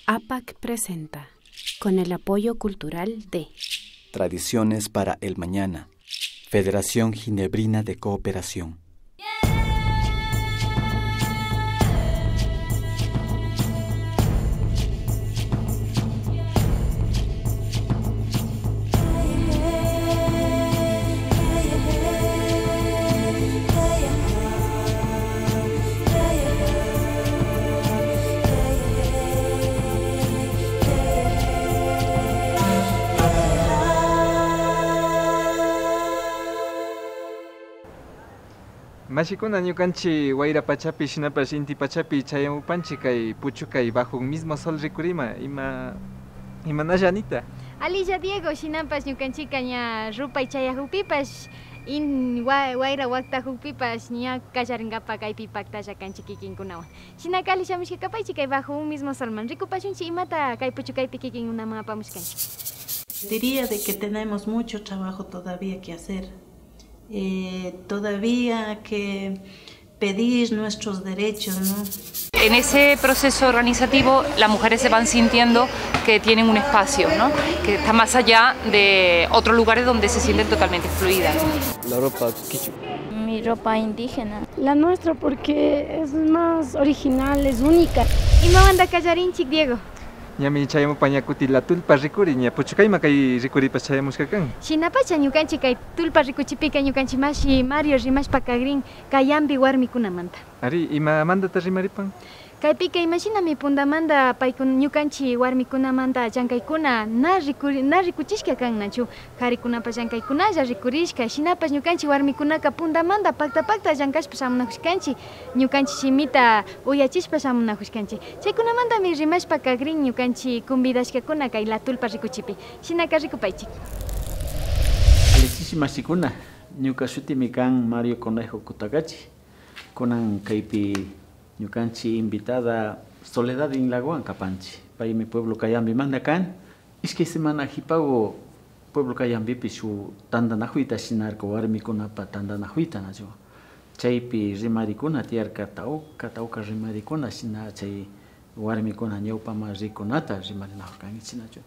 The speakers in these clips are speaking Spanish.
APAC presenta, con el apoyo cultural de Tradiciones para el Mañana, Federación Ginebrina de Cooperación. Mashikuna ñukanchi wayra pachapi shinapash inti pachapi chayamupanchik kay puchu kay bajo un mismo sol rikurima imanalla Anita. Alilla Diego shinapash ñukanchika ña rupay chayahupipash wayra wakta hukpipash ña kallarinkapak kaypi paktalla kanchik kikinkunawan. Shinaka ali shamushka kapaychik kay bajo un mismo solman rikupashunchik imata kay puchu kaypi kikinkunaman apamushkanchik. Diría de que tenemos mucho trabajo todavía que hacer. Todavía que pedir nuestros derechos, ¿no? En ese proceso organizativo las mujeres se van sintiendo que tienen un espacio, ¿no? Que está más allá de otros lugares donde se sienten totalmente excluidas. La ropa quichua. Mi ropa indígena. La nuestra porque es más original, es única. Y me manda callarinchik Diego. Ñami chayamupañakuti la tulpa rikuri ña puchukayma kay rikuripas chayamushkakan. Shinapacha ñukanchik kay tulpa rikuchipika ñukanchik mashi Mario rimashpa kagrin kayambi warmikunamanta. Ari ima mandata rimaripan? Kaypika imashinami pundamanta paykuna ñukanchik warmikunamanta llankaykuna na rikuchishka kannachu. Karikunapas llankaykunalla rikurishka. Shinapas ñukanchik warmikunaka pundamanta pakta llankashpa shamunajushkanchik. Ñukanchik shimita uyachishpa shamunajushkanchik. Chaykunamantami rimashpa kagrin ñukanchik convidashkakuna kay la tulpa rikuchipi. Shinaka rikupaychik. Alexis Mashikuna, ñuka shutimi kan Mario Conejo Kutagachi. Kunan kaypi ñukanchi invitada Soledad Inlaguan kapanchi. Pay mi pueblo Kayambi manda kan. Iskay semana hipago pueblo Kayambi shu tandanajuita shinarko warmikunapa tandanajuita nacho. Chaypi rimarikuna tiarka tauka rimarikuna shina chay warmikuna ñawpama rikunata rimarinajurkanchik nacho.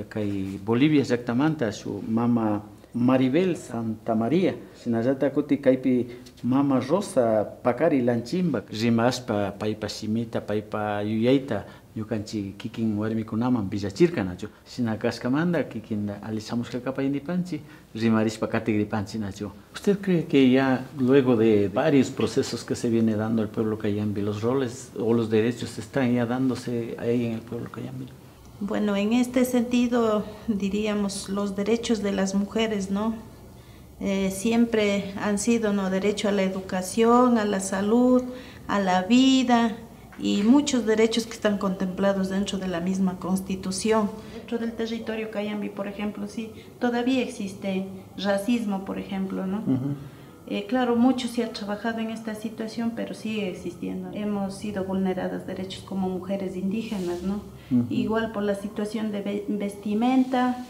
Kay Bolivia exactamente shu mama Maribel Santa María, sinallata kuti kaypi mama Rosa Pacari Lanchimba, rimashpa paypa shimita, paypa yuyayta, ñukanchik kikin warmikunaman villachirka nacho. Shinakashkamanta kikin alishamushka paynipanchik, rimarishpa katigripanchik nacho. ¿Usted cree que ya luego de varios procesos que se viene dando el pueblo Kayambi, los roles o los derechos están ya dándose ahí en el pueblo Kayambi? Bueno, en este sentido, diríamos, los derechos de las mujeres, ¿no? Siempre han sido, ¿no?, derecho a la educación, a la salud, a la vida y muchos derechos que están contemplados dentro de la misma Constitución. Dentro del territorio Kayambi, por ejemplo, sí, todavía existe racismo, por ejemplo, ¿no? Claro, mucho se ha trabajado en esta situación, pero sigue existiendo. Hemos sido vulneradas derechos como mujeres indígenas, ¿no? Igual por la situación de vestimenta,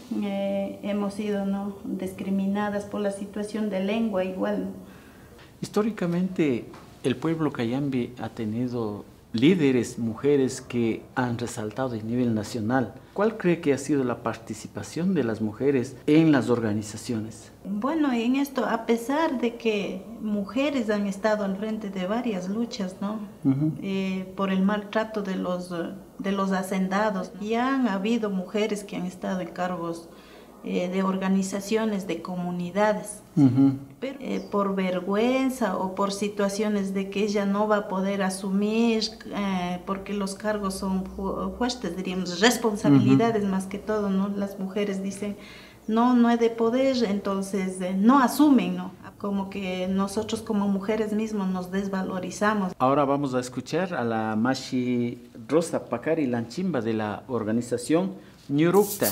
hemos sido, ¿no?, discriminadas por la situación de lengua, igual, ¿no? Históricamente, el pueblo Kayambi ha tenido líderes, mujeres que han resaltado a nivel nacional. ¿Cuál cree que ha sido la participación de las mujeres en las organizaciones? Bueno, en esto, a pesar de que mujeres han estado al frente de varias luchas, ¿no? Por el maltrato de los hacendados, ya han habido mujeres que han estado en cargos de organizaciones, de comunidades, pero por vergüenza o por situaciones de que ella no va a poder asumir, porque los cargos son fuertes, diríamos, responsabilidades más que todo, ¿no? Las mujeres dicen, no he de poder, entonces no asumen, ¿no? Como que nosotros como mujeres mismos nos desvalorizamos. Ahora vamos a escuchar a la Mashi Rosa Pacari Lanchimba de la organización Ñurukta.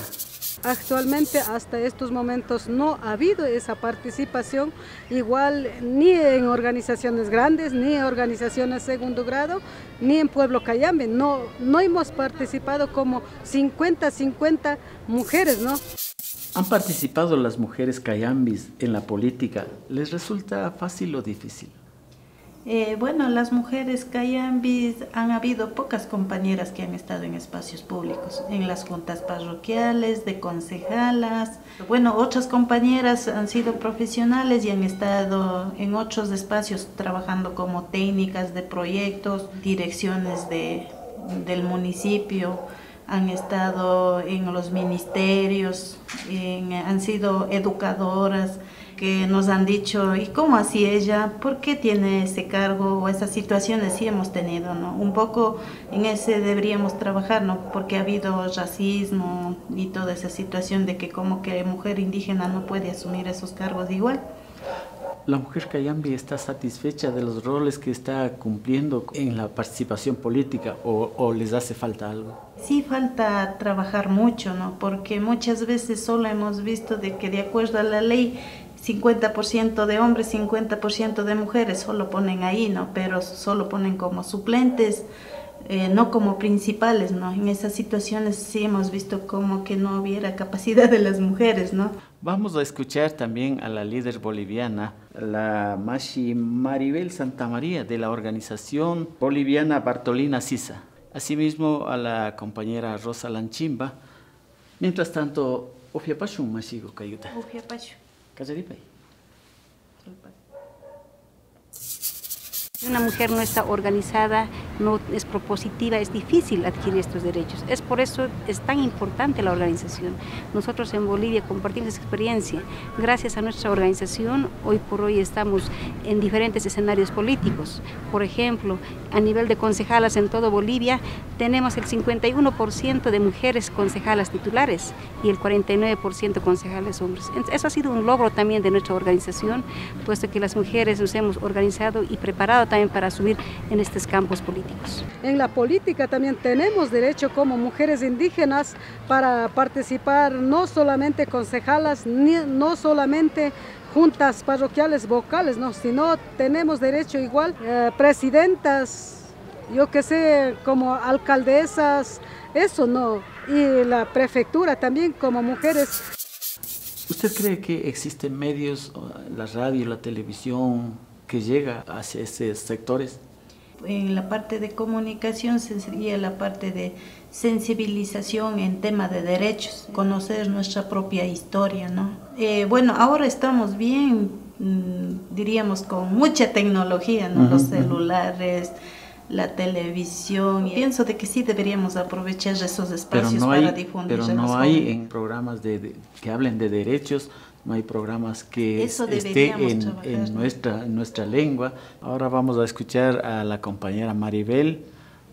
Actualmente hasta estos momentos no ha habido esa participación, igual ni en organizaciones grandes, ni en organizaciones de segundo grado, ni en Pueblo Kayambi. No hemos participado como 50-50 mujeres, ¿no? ¿Han participado las mujeres Kayambis en la política? ¿Les resulta fácil o difícil? Bueno, las mujeres cayambis han habido pocas compañeras que han estado en espacios públicos, en las juntas parroquiales, de concejalas. Bueno, otras compañeras han sido profesionales y han estado en otros espacios trabajando como técnicas de proyectos, direcciones del municipio, han estado en los ministerios, han sido educadoras, que nos han dicho, ¿y cómo así ella? ¿Por qué tiene ese cargo? O esas situaciones sí hemos tenido, ¿no? Un poco en ese deberíamos trabajar, ¿no? Porque ha habido racismo y toda esa situación de que como que mujer indígena no puede asumir esos cargos igual. ¿La mujer cayambi está satisfecha de los roles que está cumpliendo en la participación política o les hace falta algo? Sí, falta trabajar mucho, ¿no? Porque muchas veces solo hemos visto de que de acuerdo a la ley 50% de hombres, 50% de mujeres, solo ponen ahí, ¿no? Pero solo ponen como suplentes, no como principales, ¿no? En esas situaciones sí hemos visto como que no hubiera capacidad de las mujeres, ¿no? Vamos a escuchar también a la líder boliviana, la Mashi Maribel Santamaría, de la organización boliviana Bartolina Sisa. Asimismo a la compañera Rosa Lanchimba. Mientras tanto, Ufiapachun Mashigo Cayuta. Ufiapachun. Cazaripay. Una mujer no está organizada, no es propositiva, es difícil adquirir estos derechos. Es por eso es tan importante la organización. Nosotros en Bolivia compartimos esa experiencia. Gracias a nuestra organización, hoy por hoy estamos en diferentes escenarios políticos. Por ejemplo, a nivel de concejalas en todo Bolivia, tenemos el 51% de mujeres concejalas titulares y el 49% concejales hombres. Eso ha sido un logro también de nuestra organización, puesto que las mujeres nos hemos organizado y preparado también para asumir en estos campos políticos. En la política también tenemos derecho como mujeres indígenas para participar, no solamente concejalas, no solamente juntas parroquiales vocales, no, sino tenemos derecho igual presidentas, yo que sé, como alcaldesas, eso no, y la prefectura también como mujeres. ¿Usted cree que existen medios, la radio, la televisión, que llega hacia esos sectores? En la parte de comunicación sería la parte de sensibilización en tema de derechos, conocer nuestra propia historia, ¿no? Bueno, ahora estamos bien, diríamos, con mucha tecnología, ¿no? Los celulares, la televisión, y pienso de que sí deberíamos aprovechar esos espacios para difundir. Pero no hay en programas que hablen de derechos, no hay programas que estén en nuestra lengua. Ahora vamos a escuchar a la compañera Maribel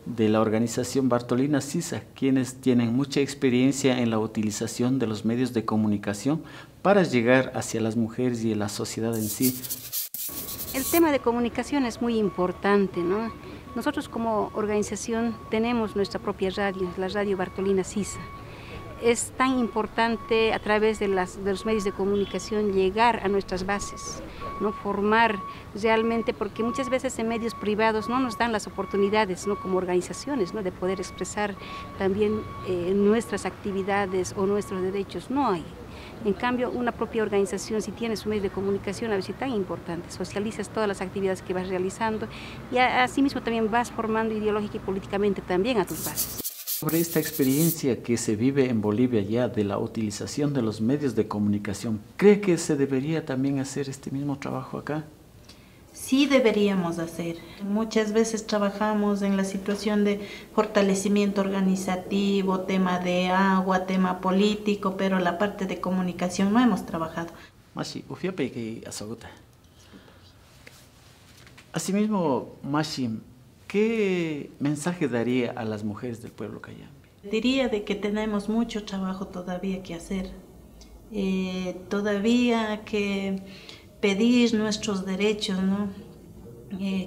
de la organización Bartolina Sisa, quienes tienen mucha experiencia en la utilización de los medios de comunicación para llegar hacia las mujeres y la sociedad en sí. El tema de comunicación es muy importante, ¿no? Nosotros como organización tenemos nuestra propia radio, la radio Bartolina Sisa. Es tan importante a través de los medios de comunicación llegar a nuestras bases, ¿no? Formar realmente, porque muchas veces en medios privados no nos dan las oportunidades, ¿no? Como organizaciones, ¿no? De poder expresar también nuestras actividades o nuestros derechos, no hay. En cambio, una propia organización, si tienes un medio de comunicación, a veces tan importante, socializas todas las actividades que vas realizando y asimismo también vas formando ideológica y políticamente también a tus bases. Sobre esta experiencia que se vive en Bolivia ya de la utilización de los medios de comunicación, ¿cree que se debería también hacer este mismo trabajo acá? Sí deberíamos hacer. Muchas veces trabajamos en la situación de fortalecimiento organizativo, tema de agua, tema político, pero la parte de comunicación no hemos trabajado. Asimismo, Mashi, ¿qué mensaje daría a las mujeres del pueblo cayambi? Diría de que tenemos mucho trabajo todavía que hacer. Todavía que pedir nuestros derechos, ¿no?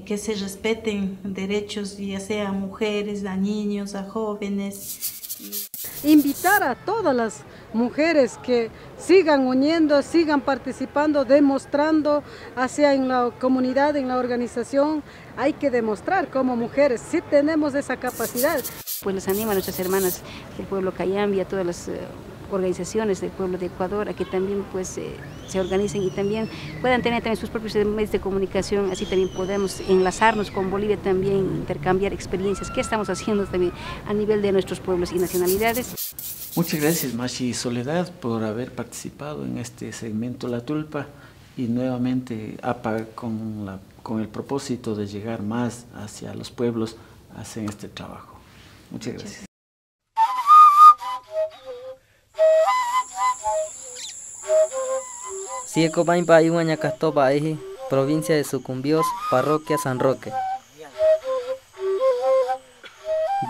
Que se respeten derechos, ya sea a mujeres, a niños, a jóvenes. Invitar a todas las mujeres que sigan uniendo, sigan participando, demostrando hacia en la comunidad, en la organización. Hay que demostrar como mujeres, sí tenemos esa capacidad. Pues les animo a nuestras hermanas del pueblo cayambi, a todas las organizaciones del pueblo de Ecuador a que también pues se organicen y también puedan tener también sus propios medios de comunicación, así también podemos enlazarnos con Bolivia también, intercambiar experiencias que estamos haciendo también a nivel de nuestros pueblos y nacionalidades. Muchas gracias, Mashi Soledad, por haber participado en este segmento La Tulpa y nuevamente APA con el propósito de llegar más hacia los pueblos, hacen este trabajo. Muchas gracias. Sieco Baimpa Iwaña Castoba Eji, provincia de Sucumbíos, parroquia San Roque.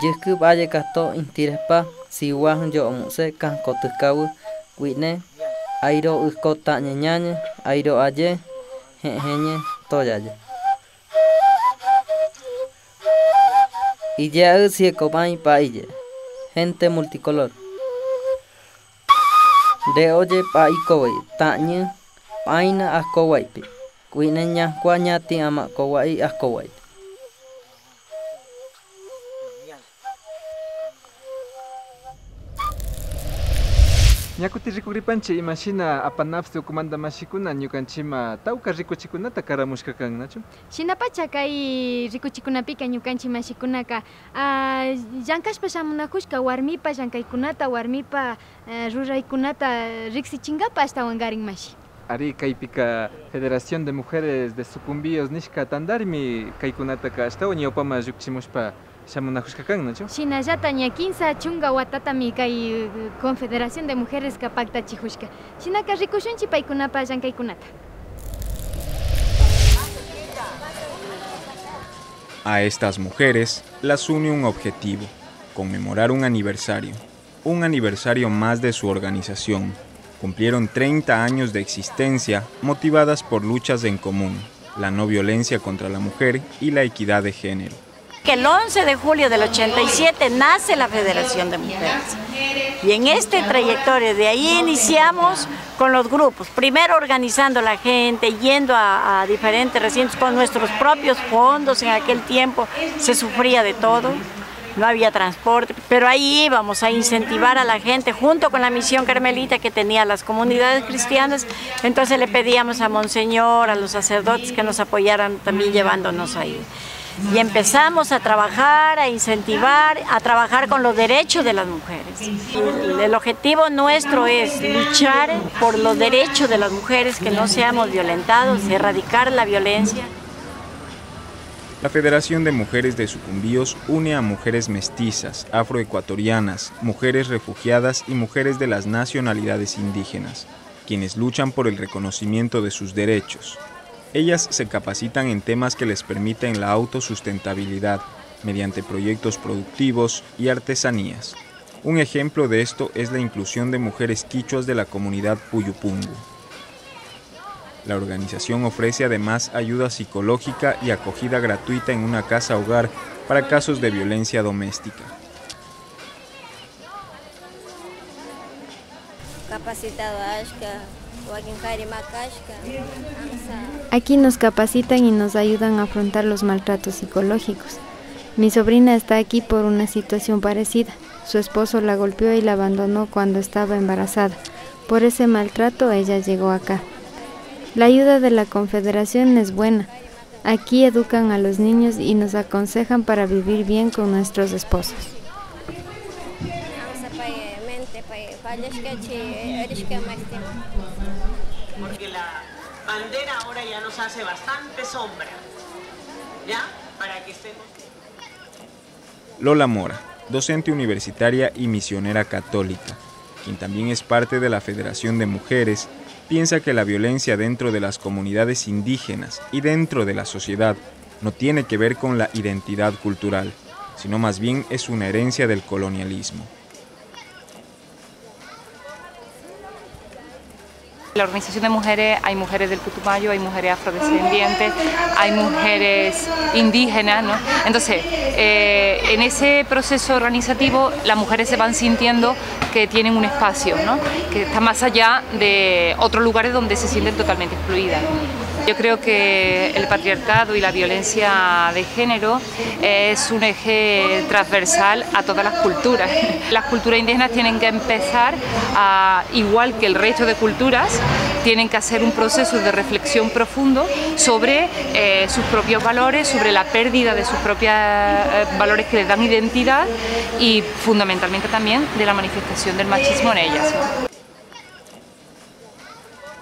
Yesku Valle Casto Intirespa, Siwajan Yo Onse, Cancotucawu, Huitne, Airo Uskota Ñañaña, Airo Aye, Jeñe, Toyaye. Ille Sieco Baimpa Ille, gente multicolor. De oye pa ikowai, tañe, paina askowaipi, Huitne ñascuañati ama kowai askowai. Ñakuti rikuripanchi imashina apanapsti ukumanta mashikuna ñukanchima tawka rikuchikunata karamushka kan nachu. Shinapacha kay rikuchikunapika ñukanchi mashikunaka llankashpa shamunakushka warmipa llankaykunata warmipa ruraykunata riksichinkapa ashtawan karin mashi. Ari kaypika Federación de Mujeres de Sucumbíos nishka tandarmi kaykunataka ashtawan ñawpama llukchimushpa shamunakushka kan nachu. Shinallata ña 15 chunga watatami kay Confederación de Mujeres pactachijushka. Shinaka rikushunchi paykunapa llankaykunata. A estas mujeres las une un objetivo, conmemorar un aniversario más de su organización. Cumplieron 30 años de existencia motivadas por luchas en común, la no violencia contra la mujer y la equidad de género. El 11 de julio del 87 nace la Federación de Mujeres y en este trayectoria de ahí iniciamos con los grupos, primero organizando la gente, yendo a diferentes recintos con nuestros propios fondos. En aquel tiempo se sufría de todo, no había transporte, pero ahí íbamos a incentivar a la gente junto con la misión carmelita que tenía las comunidades cristianas. Entonces le pedíamos a Monseñor, a los sacerdotes que nos apoyaran también llevándonos ahí. Y empezamos a trabajar, a incentivar, a trabajar con los derechos de las mujeres. El objetivo nuestro es luchar por los derechos de las mujeres, que no seamos violentados, erradicar la violencia. La Federación de Mujeres de Sucumbíos une a mujeres mestizas, afroecuatorianas, mujeres refugiadas y mujeres de las nacionalidades indígenas, quienes luchan por el reconocimiento de sus derechos. Ellas se capacitan en temas que les permiten la autosustentabilidad mediante proyectos productivos y artesanías. Un ejemplo de esto es la inclusión de mujeres quichuas de la comunidad Puyupungu. La organización ofrece además ayuda psicológica y acogida gratuita en una casa hogar para casos de violencia doméstica. Aquí nos capacitan y nos ayudan a afrontar los maltratos psicológicos. Mi sobrina está aquí por una situación parecida. Su esposo la golpeó y la abandonó cuando estaba embarazada. Por ese maltrato ella llegó acá. La ayuda de la Confederación es buena. Aquí educan a los niños y nos aconsejan para vivir bien con nuestros esposos. Porque la bandera ahora ya nos hace bastante sombra, ¿ya? Para que estemos... Lola Mora, docente universitaria y misionera católica, quien también es parte de la Federación de Mujeres, piensa que la violencia dentro de las comunidades indígenas y dentro de la sociedad no tiene que ver con la identidad cultural, sino más bien es una herencia del colonialismo. En la organización de mujeres hay mujeres del Putumayo, hay mujeres afrodescendientes, hay mujeres indígenas, ¿no? Entonces, en ese proceso organizativo las mujeres se van sintiendo que tienen un espacio, ¿no? Que está más allá de otros lugares donde se sienten totalmente excluidas, ¿no? Yo creo que el patriarcado y la violencia de género es un eje transversal a todas las culturas. Las culturas indígenas tienen que empezar, igual que el resto de culturas, tienen que hacer un proceso de reflexión profundo sobre sus propios valores, sobre la pérdida de sus propios valores que les dan identidad y fundamentalmente también de la manifestación del machismo en ellas.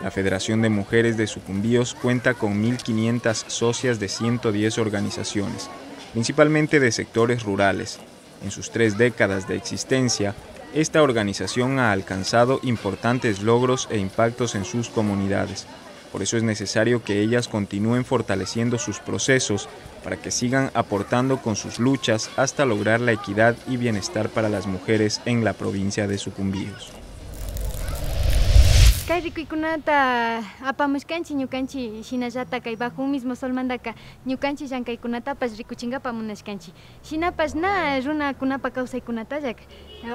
La Federación de Mujeres de Sucumbíos cuenta con 1.500 socias de 110 organizaciones, principalmente de sectores rurales. En sus 3 décadas de existencia, esta organización ha alcanzado importantes logros e impactos en sus comunidades. Por eso es necesario que ellas continúen fortaleciendo sus procesos para que sigan aportando con sus luchas hasta lograr la equidad y bienestar para las mujeres en la provincia de Sucumbíos. Kay rikuykunata apamushkanchik ñukanchik shinallata kay bajo un mismo solmandaka ñukanchik llankaykunatapas rikuchinkapa munashkanchik. Shinapas na runakunapa kawsaykunatalla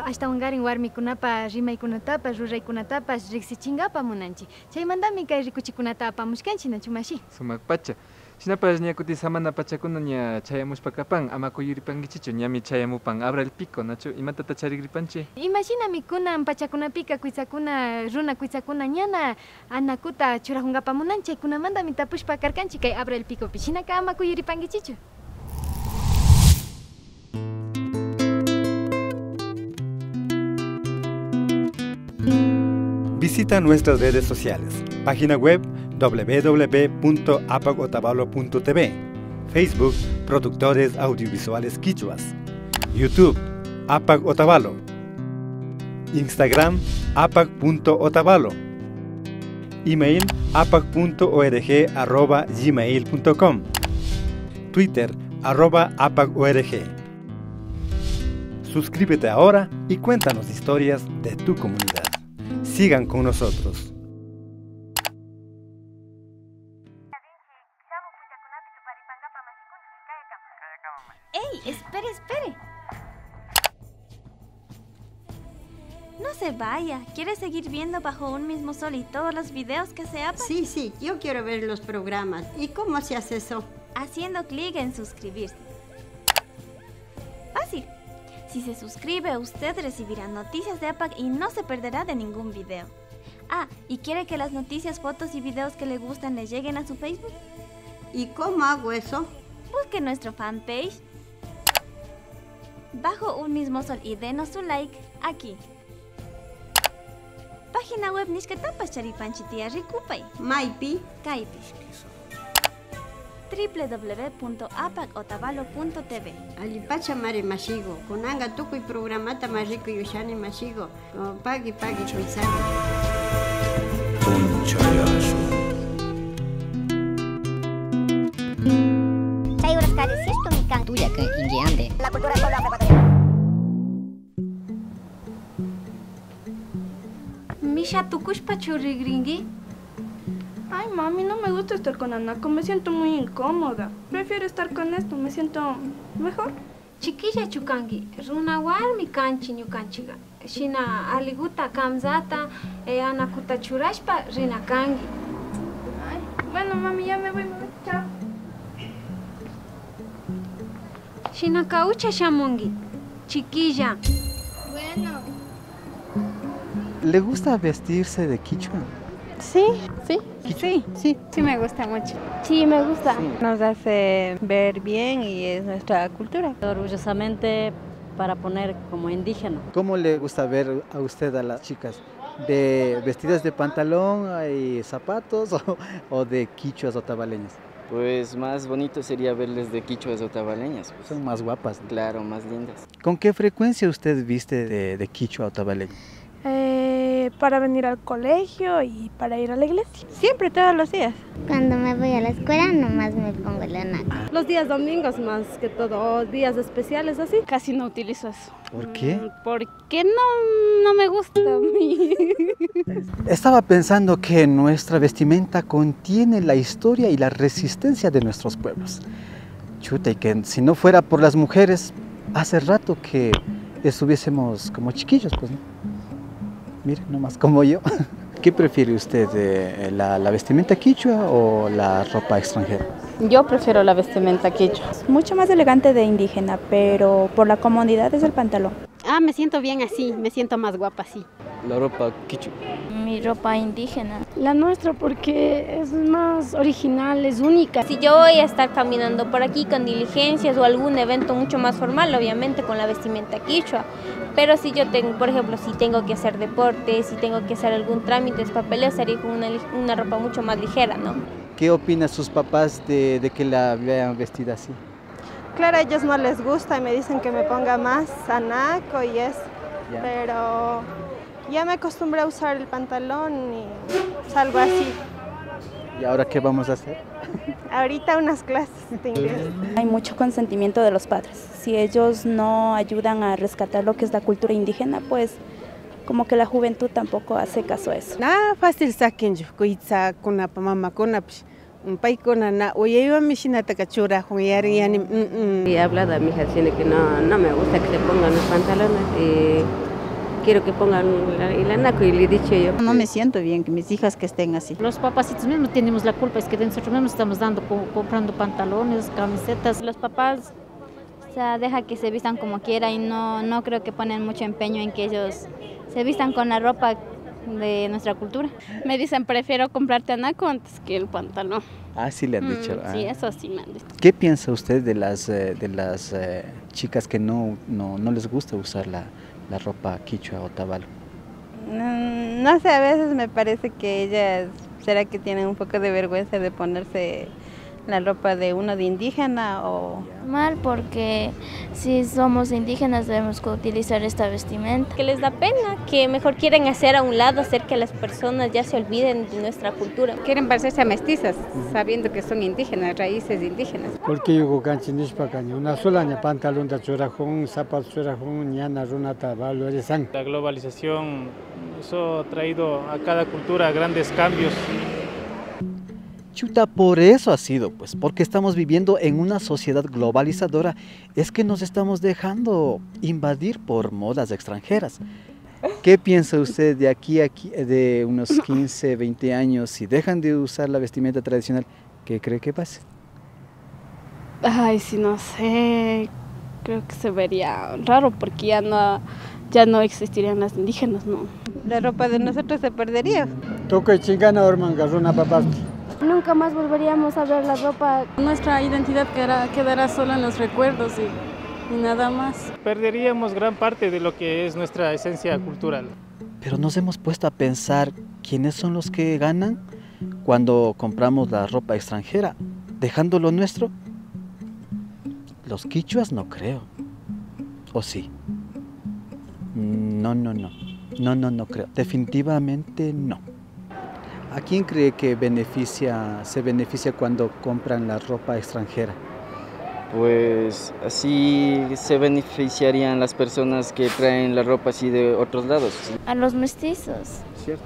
ashtawankarin warmikunapa rimaykunatapas ruraykunatapas riqsichinkapa munanchik. Chaymantami kay rikuchikunata apamushkanchik nachu mashi. Sumak pacha. Shinapas ña kuti samana pachakuna ña chayamushpakapan ama kuyuripankichichu ñami chayamupan abra el pico nachu imatata charigripanchi. Imaginami kunan pachakunapika kuysakuna runa kuysakuna ñana anakuta churajunkapak munanchik chaykunamantami tapushpa karkanchik kay abra el picopi shinaka ama kuyuripankichichu. Visita nuestras redes sociales, página web www.apagotavalo.tv, Facebook Productores Audiovisuales Quichuas, YouTube Apag Otavalo, Instagram apag.otavalo, email apag.org@gmail.com, Twitter @apagorg. Suscríbete ahora y cuéntanos historias de tu comunidad. Sigan con nosotros. ¡Ey! Espere. No se vaya. ¿Quiere seguir viendo Bajo un mismo sol y todos los videos que se hagan? Sí, yo quiero ver los programas. ¿Y cómo se hace eso? Haciendo clic en suscribirse. Fácil. Si se suscribe, usted recibirá noticias de APAG y no se perderá de ningún video. ¿Y quiere que las noticias, fotos y videos que le gustan le lleguen a su Facebook? ¿Y cómo hago eso? Busque nuestro fanpage Bajo un mismo sol y denos su like aquí. Página web Nishkatapas Charipanchitia Rikupay Maipi Kaipish www.apagotavalo.tv Alipacha mare mashigo kunanga tukuy programata mariko yushani mashigo pagi chuisani Chay uras calles esto mi can tuya que inguiande la cultura es la Misha tukushpa churigringi. Ay, mami, no me gusta estar con Anako, me siento muy incómoda. Prefiero estar con esto, me siento mejor. Chiquilla chukangi, runa warmi kanchi ñukanchiga. Shina aliguta kamzata, anakuta churashpa rina kangi. Ay, bueno, mami, ya me voy, chao. Shina kaucha shamungi, chiquilla. Bueno. ¿Le gusta vestirse de quichua? Sí. Sí me gusta mucho. Sí, me gusta. Sí. Nos hace ver bien y es nuestra cultura. Orgullosamente para poner como indígena. ¿Cómo le gusta ver a usted a las chicas? ¿De vestidas de pantalón y zapatos o de quichuas otavaleñas? Pues más bonito sería verles de quichuas otavaleñas. Pues. Son más guapas. Claro, más lindas. ¿Con qué frecuencia usted viste de quichua otavaleña? Para venir al colegio y para ir a la iglesia. Siempre, todos los días. Cuando me voy a la escuela, nomás me pongo el anaco. Los días domingos más que todo, días especiales así. Casi no utilizo eso. ¿Por qué? Porque no me gusta a mí. Estaba pensando que nuestra vestimenta contiene la historia y la resistencia de nuestros pueblos. Chuta, y que si no fuera por las mujeres, hace rato que estuviésemos como chiquillos, pues, ¿no? Mire, nomás como yo. ¿Qué prefiere usted, la vestimenta quichua o la ropa extranjera? Yo prefiero la vestimenta quichua. Es mucho más elegante de indígena, pero por la comodidad es el pantalón. Ah, me siento bien así, me siento más guapa así. La ropa quichua. Mi ropa indígena. La nuestra porque es más original, es única. Si yo voy a estar caminando por aquí con diligencias o algún evento mucho más formal, obviamente con la vestimenta quichua. Pero si yo tengo, por ejemplo, si tengo que hacer deporte, si tengo que hacer algún trámite, papeleo, sería con una ropa mucho más ligera, ¿no? ¿Qué opinan sus papás de que la vean vestida así? Claro, a ellos no les gusta y me dicen que me ponga más anaco y eso, pero ya me acostumbré a usar el pantalón y salgo así. ¿Y ahora qué vamos a hacer? Ahorita unas clases de inglés. Hay mucho consentimiento de los padres. Si ellos no ayudan a rescatar lo que es la cultura indígena, pues como que la juventud tampoco hace caso a eso. Nada fácil saquen yo, cuitza con la mamá con la paikona na oye iba mi chinata cachura Y habla a mi hija tiene que no me gusta que se pongan los pantalones y quiero que pongan el anaco y le he dicho yo. No me siento bien que mis hijas que estén así. Los papacitos mismos tenemos la culpa, es que nosotros mismos estamos comprando pantalones, camisetas. Los papás, o sea, deja que se vistan como quiera y no creo que ponen mucho empeño en que ellos se vistan con la ropa de nuestra cultura. Me dicen, prefiero comprarte anaco antes que el pantalón. Ah, sí le han dicho. Sí, eso sí me han dicho. ¿Qué piensa usted de las chicas que no les gusta usar la ropa quichua o tabalo? No sé, a veces me parece que ellas, ¿será que tienen un poco de vergüenza de ponerse la ropa de uno de indígena o...? Mal, porque si somos indígenas debemos utilizar esta vestimenta. Que les da pena, que mejor quieren hacer a un lado, hacer que las personas ya se olviden de nuestra cultura. Quieren parecerse a mestizas, sabiendo que son indígenas, raíces indígenas. Porque yo una sola pantalón de chorajón, zapatos chorajón, ñana, runata, valorizan. La globalización, eso ha traído a cada cultura grandes cambios. Chuta, por eso ha sido, pues, porque estamos viviendo en una sociedad globalizadora, es que nos estamos dejando invadir por modas extranjeras. ¿Qué piensa usted de aquí de unos 15, 20 años, si dejan de usar la vestimenta tradicional, qué cree que pase? Ay, sí, no sé, creo que se vería raro porque ya no existirían las indígenas, ¿no? La ropa de nosotros se perdería. Toca y chingana, ormanga, runa papasti. Nunca más volveríamos a ver la ropa. Nuestra identidad quedará solo en los recuerdos y nada más. Perderíamos gran parte de lo que es nuestra esencia cultural. Pero nos hemos puesto a pensar quiénes son los que ganan cuando compramos la ropa extranjera, dejando lo nuestro. Los quichuas no creo. ¿O sí? No creo. Definitivamente no. ¿A quién cree que se beneficia cuando compran la ropa extranjera? Pues así se beneficiarían las personas que traen la ropa así de otros lados. A los mestizos. ¿Cierto?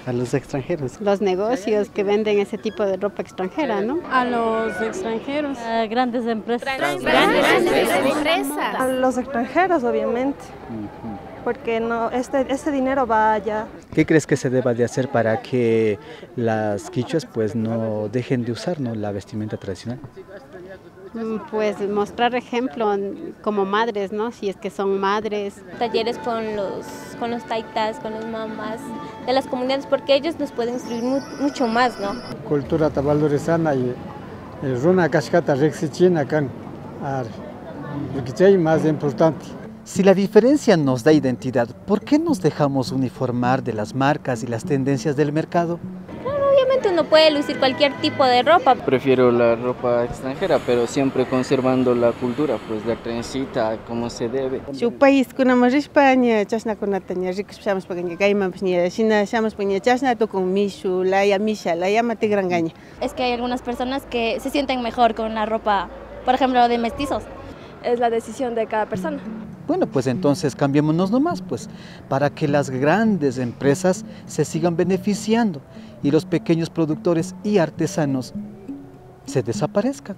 A los extranjeros. Los negocios que venden ese tipo de ropa extranjera, ¿no? A los extranjeros. A grandes empresas. Grandes empresas. A los extranjeros, obviamente. Porque no, ese dinero va allá. ¿Qué crees que se deba de hacer para que las quichuas pues no dejen de usar, ¿no?, la vestimenta tradicional? Pues mostrar ejemplo como madres, ¿no? Si es que son madres. Talleres con los taitas, con las mamás de las comunidades, porque ellos nos pueden instruir mucho más, ¿no? Cultura tabalorizana y runa cascata rexichina can, porque es más importante. Si la diferencia nos da identidad, ¿por qué nos dejamos uniformar de las marcas y las tendencias del mercado? Claro, obviamente uno puede lucir cualquier tipo de ropa. Prefiero la ropa extranjera, pero siempre conservando la cultura, pues la trencita, como se debe. Su país, con una España, chasna con la taña, ricos pasamos para que caima, pues ni China, pasamos para que chasna to con mishu, la llama te gran gaña. Es que hay algunas personas que se sienten mejor con la ropa, por ejemplo, de mestizos. Es la decisión de cada persona. Bueno, pues entonces cambiémonos nomás, pues, para que las grandes empresas se sigan beneficiando y los pequeños productores y artesanos se desaparezcan.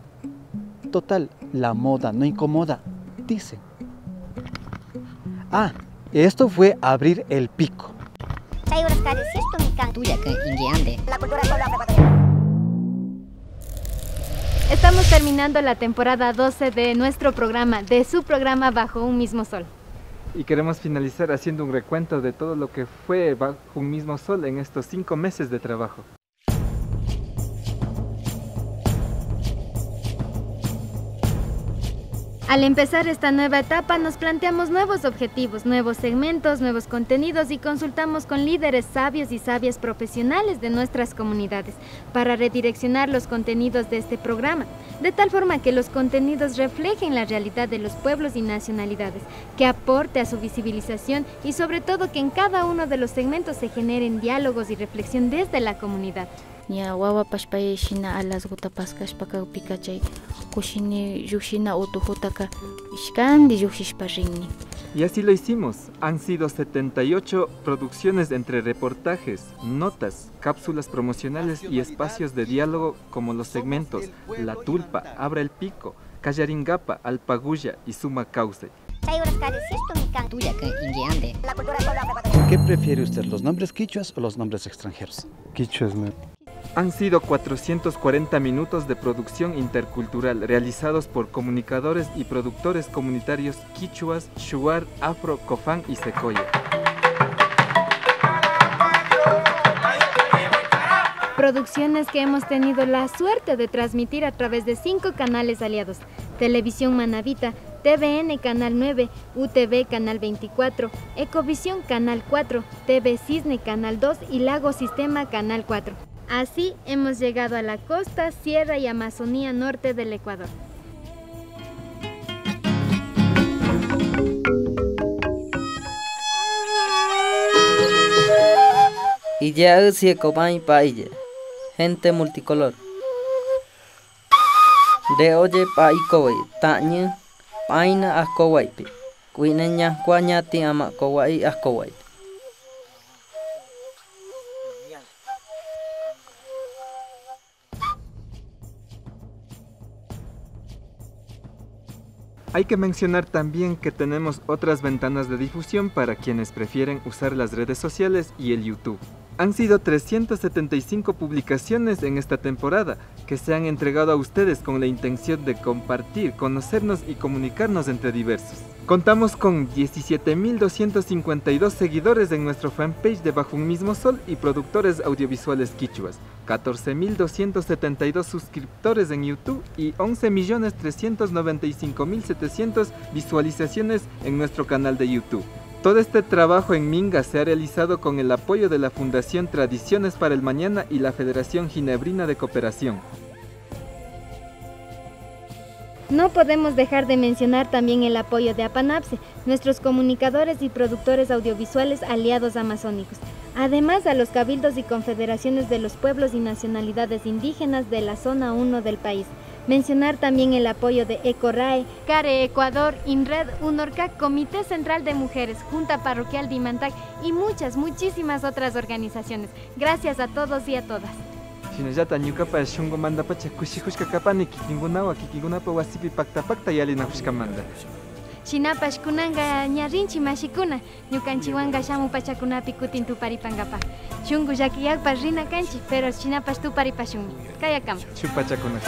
Total, la moda no incomoda, dicen. Esto fue abrir el pico. Estamos terminando la temporada 12 de nuestro programa, de su programa Bajo un Mismo Sol. Y queremos finalizar haciendo un recuento de todo lo que fue Bajo un Mismo Sol en estos 5 meses de trabajo. Al empezar esta nueva etapa nos planteamos nuevos objetivos, nuevos segmentos, nuevos contenidos y consultamos con líderes sabios y sabias profesionales de nuestras comunidades para redireccionar los contenidos de este programa, de tal forma que los contenidos reflejen la realidad de los pueblos y nacionalidades, que aporte a su visibilización y sobre todo que en cada uno de los segmentos se generen diálogos y reflexión desde la comunidad. Ya wawa pashpay shina alas guta paskashpaka pikachay kushini yushina utuhutaka ishkandi yushishparrini. Y así lo hicimos. Han sido 78 producciones entre reportajes, notas, cápsulas promocionales y espacios de diálogo como los segmentos La Tulpa, Abra el Pico, Callaringapa, Alpagulla y Suma Cauce. ¿Qué prefiere usted, los nombres quichuas o los nombres extranjeros? Quichuas, ¿no? Han sido 440 minutos de producción intercultural realizados por comunicadores y productores comunitarios quichuas, shuar, afro, cofán y secoya. Producciones que hemos tenido la suerte de transmitir a través de 5 canales aliados: Televisión Manavita, TVN Canal 9, UTV Canal 24, Ecovisión Canal 4, TV Cisne Canal 2 y Lago Sistema Canal 4. Así hemos llegado a la costa, sierra y Amazonía norte del Ecuador. Y ya si ecobay paille, gente multicolor. De oye pa icoway, taña, paina ascowaypi, cuineña cuañati ama coway ascoway. Hay que mencionar también que tenemos otras ventanas de difusión para quienes prefieren usar las redes sociales y el YouTube. Han sido 375 publicaciones en esta temporada que se han entregado a ustedes con la intención de compartir, conocernos y comunicarnos entre diversos. Contamos con 17.252 seguidores en nuestro fanpage de Bajo un Mismo Sol y productores audiovisuales quichuas, 14.272 suscriptores en YouTube y 11.395.700 visualizaciones en nuestro canal de YouTube. Todo este trabajo en Minga se ha realizado con el apoyo de la Fundación Tradiciones para el Mañana y la Federación Ginebrina de Cooperación. No podemos dejar de mencionar también el apoyo de APANAPSE, nuestros comunicadores y productores audiovisuales aliados amazónicos, además a los cabildos y confederaciones de los pueblos y nacionalidades indígenas de la zona 1 del país. Mencionar también el apoyo de ECORAE, CARE Ecuador, INRED, UNORCAC, Comité Central de Mujeres, Junta Parroquial de Imantac y muchísimas otras organizaciones. Gracias a todos y a todas. Shinallata ñukapa shungo manda pacha kushihushka kapani kikingunawa kikingunapa wasipi pakta yalinahushka manda. Shinapash kunanga ñarrinchi mashikuna, ñukanchiwanga shamu pachakunapi kutin tuparipangapa. Shungu llakiyakpa rina kanchi, pero shinapash tuparipashunmi. Kayakam. Chupachakuna.